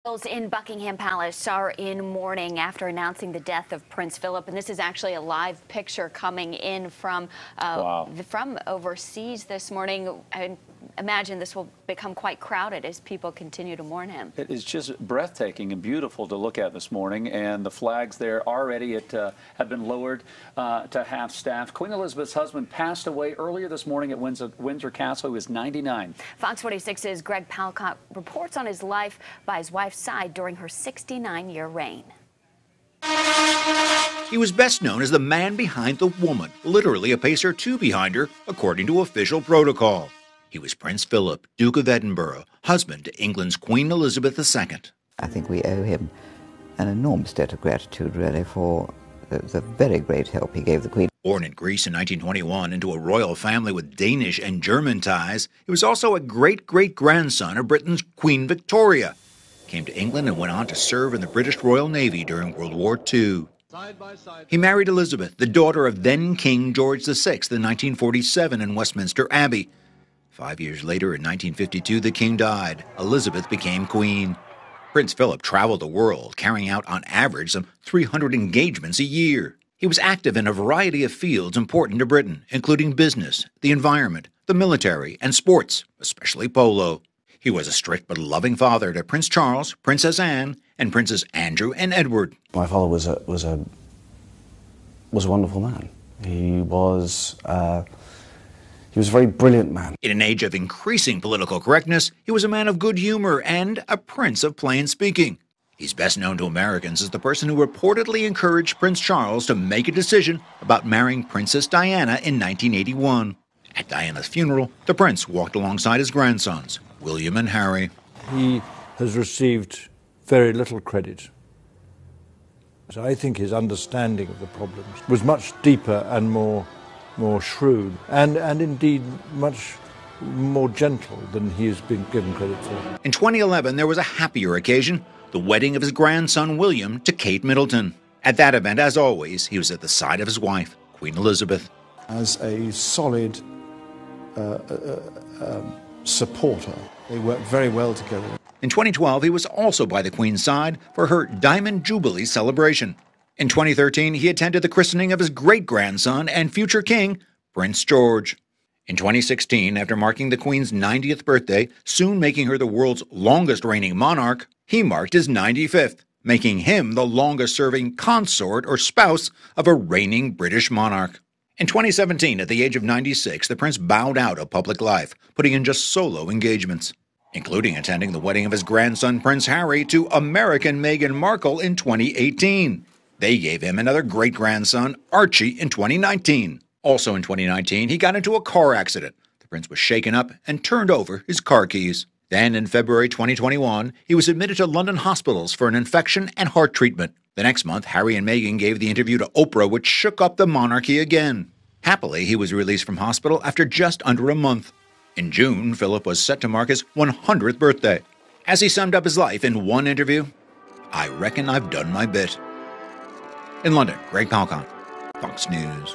Those in Buckingham Palace are in mourning after announcing the death of Prince Philip, and this is actually a live picture coming in from overseas this morning. I imagine this will become quite crowded as people continue to mourn him. It is just breathtaking and beautiful to look at this morning, and the flags there already have been lowered to half-staff. Queen Elizabeth's husband passed away earlier this morning at Windsor Castle. He was 99. Fox 46's Greg Palcott reports on his life by his wife's side during her 69-year reign. He was best known as the man behind the woman, literally a pace or two behind her, according to official protocol. He was Prince Philip, Duke of Edinburgh, husband to England's Queen Elizabeth II. I think we owe him an enormous debt of gratitude, really, for the very great help he gave the Queen. Born in Greece in 1921 into a royal family with Danish and German ties, he was also a great-great-grandson of Britain's Queen Victoria. Came to England and went on to serve in the British Royal Navy during World War II. He married Elizabeth, the daughter of then-King George VI, in 1947 in Westminster Abbey. 5 years later, in 1952, the king died. Elizabeth became queen. Prince Philip traveled the world, carrying out on average some 300 engagements a year. He was active in a variety of fields important to Britain, including business, the environment, the military, and sports, especially polo. He was a strict but loving father to Prince Charles, Princess Anne, and Princes Andrew and Edward. My father was a wonderful man. He was a very brilliant man. In an age of increasing political correctness, he was a man of good humor and a prince of plain speaking. He's best known to Americans as the person who reportedly encouraged Prince Charles to make a decision about marrying Princess Diana in 1981. At Diana's funeral, the prince walked alongside his grandsons, William and Harry. He has received very little credit. So I think his understanding of the problems was much deeper and more shrewd, and indeed much more gentle than he has been given credit for. In 2011, there was a happier occasion, the wedding of his grandson William to Kate Middleton. At that event, as always, he was at the side of his wife, Queen Elizabeth. As a solid supporter, they worked very well together. In 2012, he was also by the Queen's side for her Diamond Jubilee celebration. In 2013, he attended the christening of his great-grandson and future king, Prince George. In 2016, after marking the Queen's 90th birthday, soon making her the world's longest-reigning monarch, he marked his 95th, making him the longest-serving consort or spouse of a reigning British monarch. In 2017, at the age of 96, the prince bowed out of public life, putting in just solo engagements, including attending the wedding of his grandson Prince Harry to American Meghan Markle in 2018. They gave him another great-grandson, Archie, in 2019. Also in 2019, he got into a car accident. The prince was shaken up and turned over his car keys. Then, in February 2021, he was admitted to London hospitals for an infection and heart treatment. The next month, Harry and Meghan gave the interview to Oprah, which shook up the monarchy again. Happily, he was released from hospital after just under a month. In June, Philip was set to mark his 100th birthday. As he summed up his life in one interview, "I reckon I've done my bit." In London, Greg Palcott, Fox News.